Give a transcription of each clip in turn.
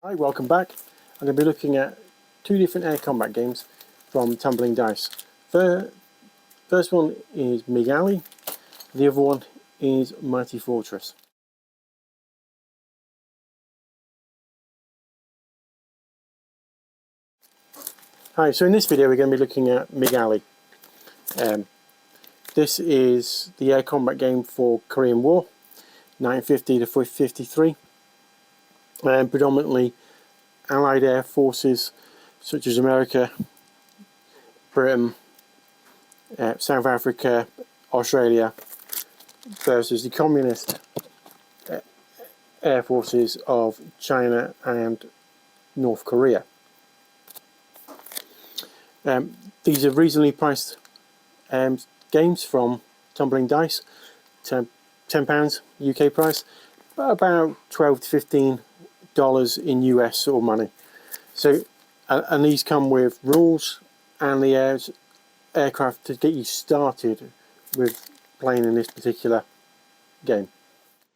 Hi, welcome back. I'm going to be looking at two different air combat games from Tumbling Dice. The first one is Mig Alley, the other one is Mighty Fortress. Hi, so in this video we're going to be looking at Mig Alley. This is the air combat game for Korean War, 1950 to 53, and predominantly Allied air forces such as America, Britain, South Africa, Australia versus the communist air forces of China and North Korea. These are reasonably priced games from Tumbling Dice, £10 UK price, but about $12 to $15 in US sort of money. So, and these come with rules and the aircraft to get you started with playing in this particular game.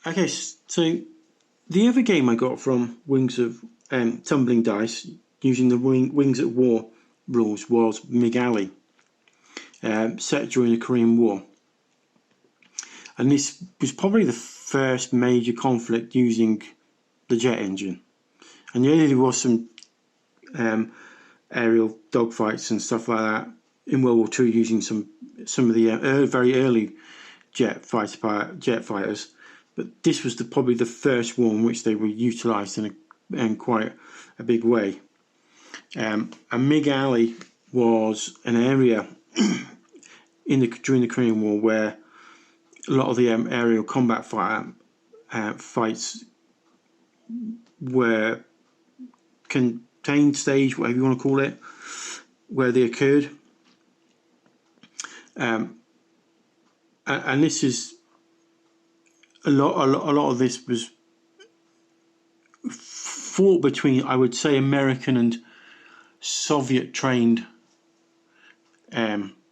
Okay, so the other game I got from Wings of Tumbling Dice using the Wings at War rules was Mig Alley, set during the Korean War. And this was probably the first major conflict using the jet engine. And yeah, there was some aerial dogfights and stuff like that in World War II using some of the very early jet fighters. But this was probably the first war in which they were utilised in quite a big way. And Mig Alley was an area during the Korean War where a lot of the aerial combat fights were contained stage, whatever you want to call it, where they occurred. And this is a lot of this was fought between, I would say, American and Soviet trained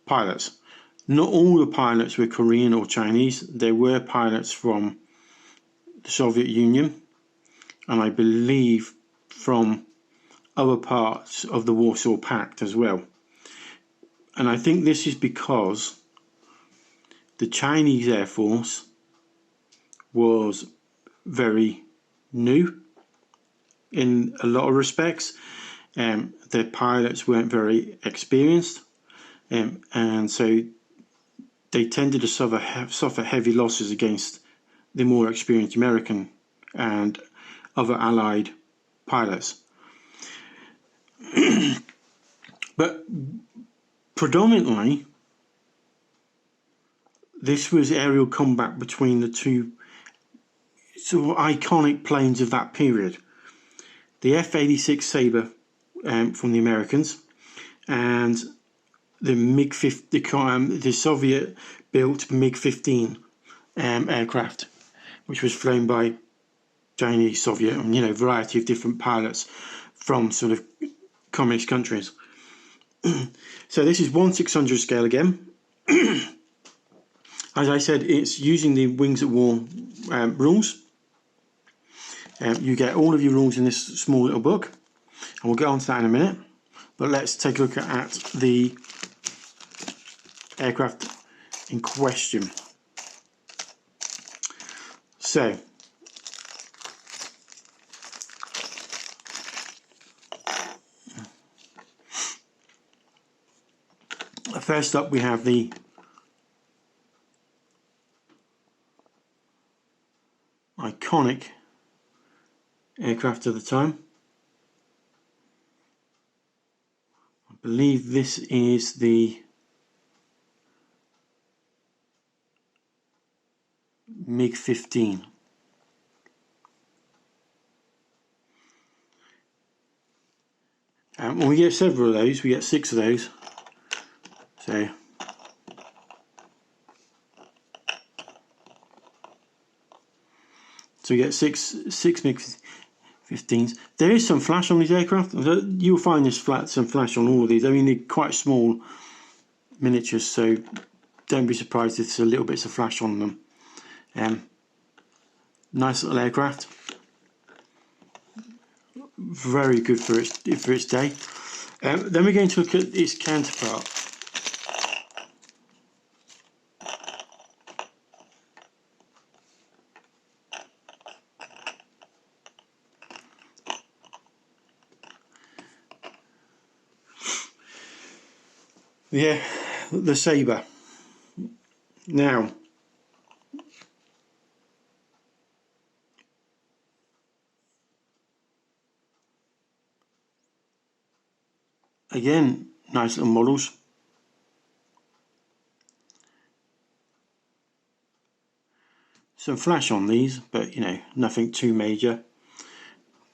pilots. Not all the pilots were Korean or Chinese. There were pilots from the Soviet Union, and I believe from other parts of the Warsaw Pact as well. And I think this is because the Chinese Air Force was very new in a lot of respects. Their pilots weren't very experienced, and so they tended to suffer heavy losses against the more experienced American and other Allied pilots. But predominantly, this was aerial combat between the two sort of iconic planes of that period. The F-86 Sabre from the Americans, and the the Soviet-built MiG-15 aircraft, which was flown by Chinese, Soviet, and variety of different pilots from sort of communist countries. So this is 1/600 scale again. As I said, it's using the Wings at War rules. You get all of your rules in this small little book, and we'll get on to that in a minute. But let's take a look at the aircraft in question. So, first up we have the iconic aircraft of the time. I believe this is the MiG-15. When we get several of those, we get 6 of those. So we get six MiG-15s. There is some flash on these aircraft. You'll find some flash on all of these. I mean, they're quite small miniatures, so don't be surprised if there's a little bits of flash on them. Nice little aircraft. very good for its day. Then we're going to look at its counterpart. Yeah, the Sabre. Now, again, nice little models. Some flash on these, but you know, nothing too major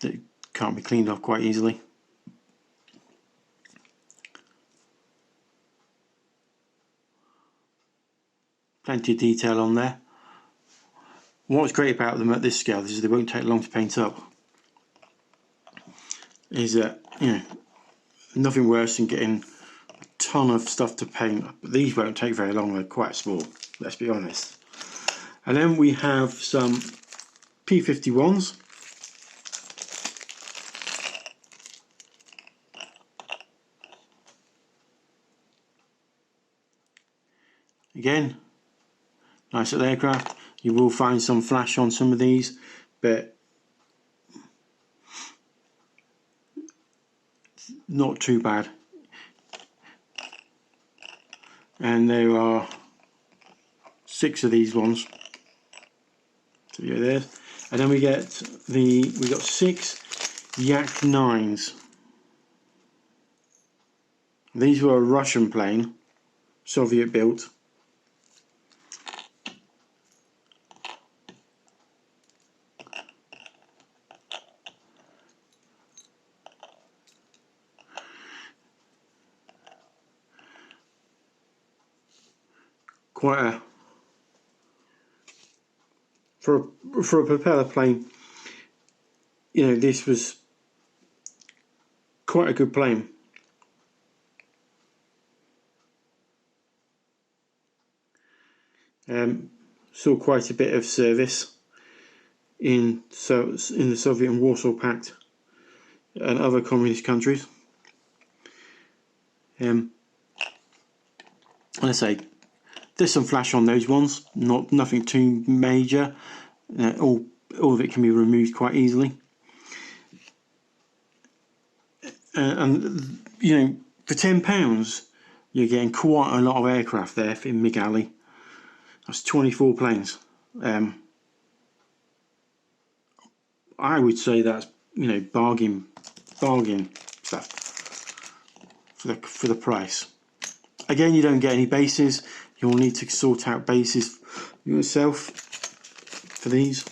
that can't be cleaned off quite easily. Plenty of detail on there. What's great about them at this scale is they won't take long to paint up. Is that, you know, nothing worse than getting a ton of stuff to paint. But these won't take very long, they're quite small, let's be honest. And then we have some P51s. Again, nice little aircraft. You will find some flash on some of these, but not too bad. And there are 6 of these ones. So yeah, there. And then we got 6 Yak 9s. These were a Russian plane, Soviet built. Quite a for a propeller plane, you know, this was quite a good plane. Saw quite a bit of service in the Soviet and Warsaw Pact and other communist countries. And I say, there's some flash on those ones, nothing too major. All of it can be removed quite easily. And you know, for £10, you're getting quite a lot of aircraft there in Mig Alley. That's 24 planes. I would say that's, you know, bargain stuff for the price. Again, you don't get any bases. You'll need to sort out bases yourself for these.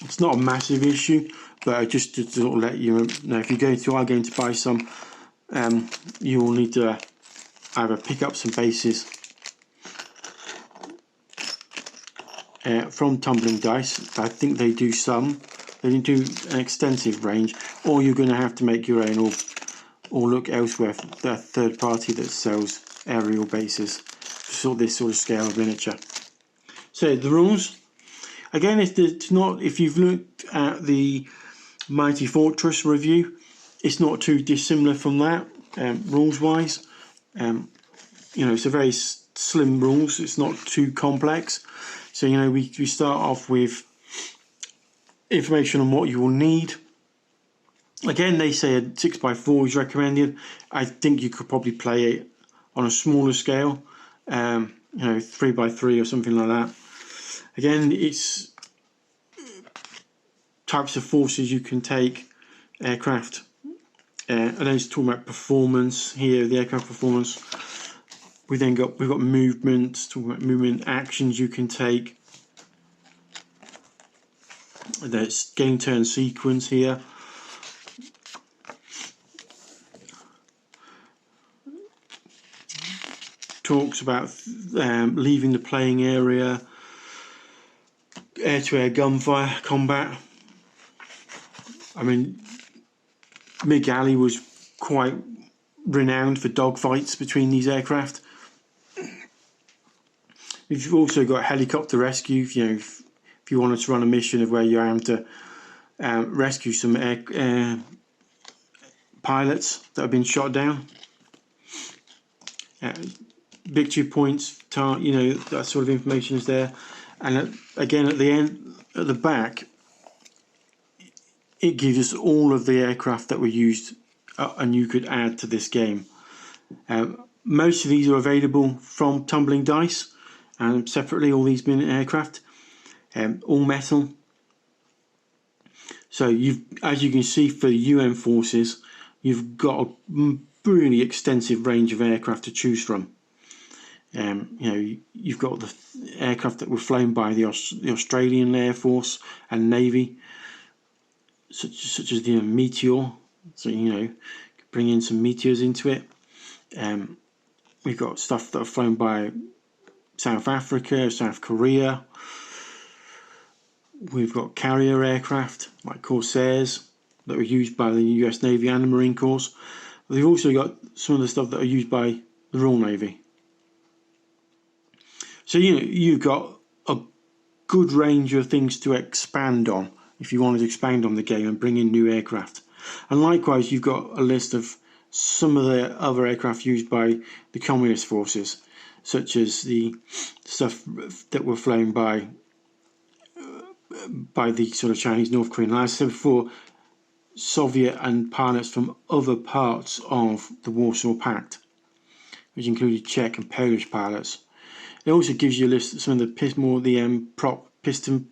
It's not a massive issue, but just to sort of let you know, if you are going to buy some, you will need to either pick up some bases from Tumbling Dice. I think they do some. They do an extensive range, or you're going to have to make your own, or look elsewhere for the third party that sells aerial bases for this sort of scale of miniature. So the rules, again, if you've looked at the Mighty Fortress review, it's not too dissimilar from that rules wise. You know, it's a very slim rules. It's not too complex. So you know, we start off with information on what you will need. Again, they say a 6x4 is recommended. I think you could probably play it on a smaller scale, you know, 3x3 or something like that. Again, it's types of forces you can take, aircraft. And then it's talking about performance here, the aircraft performance. We've got movement, talking about movement actions you can take. There's game turn sequence here. Talks about leaving the playing area, air-to-air gunfire combat. I mean, Mig Alley was quite renowned for dogfights between these aircraft. You've also got helicopter rescue. You know, if you wanted to run a mission of where you're having to rescue some pilots that have been shot down. Victory points, that sort of information is there. And again, at the end, at the back, it gives us all of the aircraft that were used and you could add to this game. Most of these are available from Tumbling Dice, and separately all these been aircraft, all metal. So as you can see, for the UN forces, you've got a really extensive range of aircraft to choose from. You've got the aircraft that were flown by the Australian Air Force and Navy, such as the Meteor. So bring in some Meteors into it. We've got stuff that are flown by South Africa, South Korea. We've got carrier aircraft like Corsairs that were used by the US Navy and the Marine Corps. We've also got some of the stuff that are used by the Royal Navy. So you've got a good range of things to expand on if you wanted to expand on the game and bring in new aircraft. And likewise, you've got a list of some of the other aircraft used by the communist forces, such as the stuff that were flown by the sort of Chinese, North Korean. Like I said before, Soviet and pilots from other parts of the Warsaw Pact, which included Czech and Polish pilots. It also gives you a list of some of the prop piston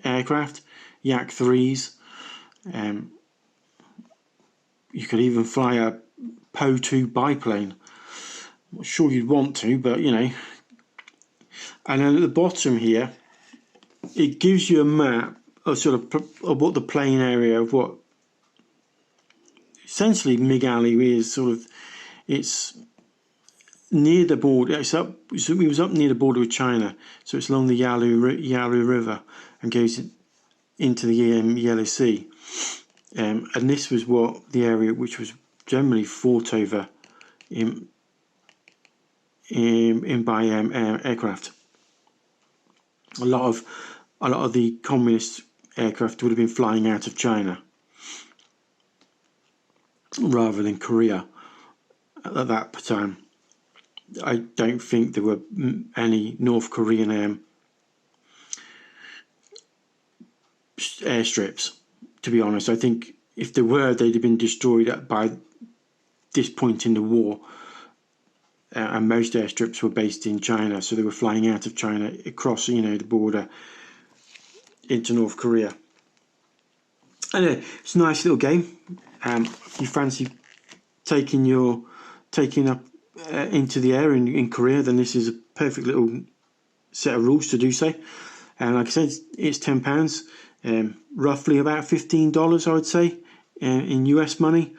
aircraft, Yak 3s. You could even fly a Po-2 biplane. I'm not sure you'd want to, but And then at the bottom here, it gives you a map of of what the playing area of what essentially Mig Alley is. It's near the border. It was up near the border with China, so it's along the Yalu River and goes into the Yellow Sea. And this was what the area which was generally fought over by aircraft. A lot of the communist aircraft would have been flying out of China rather than Korea at that time. I don't think there were any North Korean airstrips, to be honest. I think if there were, they'd have been destroyed by this point in the war. And most airstrips were based in China, so they were flying out of China across, the border into North Korea. Anyway, it's a nice little game. If you fancy taking up into the air in Korea, then this is a perfect little set of rules to do so. And like I said, it's £10, roughly about $15, I would say, in US money.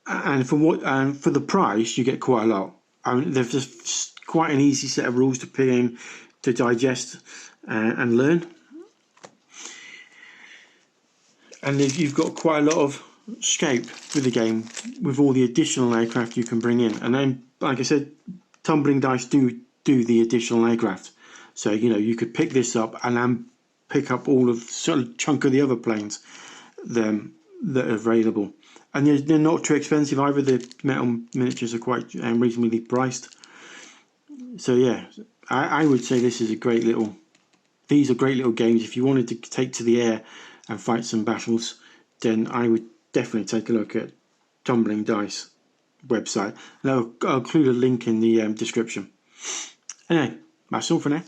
And for the price, you get quite a lot. There's just quite an easy set of rules to digest and learn. And you've got quite a lot of scope with the game, with all the additional aircraft you can bring in. And then, like I said, Tumbling Dice do the additional aircraft. So you could pick this up and then pick up all of sort of chunk of the other planes that are available. And they're not too expensive either. The metal miniatures are quite reasonably priced. So yeah, I would say these are great little games. If you wanted to take to the air and fight some battles, then I would definitely take a look at Tumbling Dice website. And I'll include a link in the description. Anyway, that's all for now.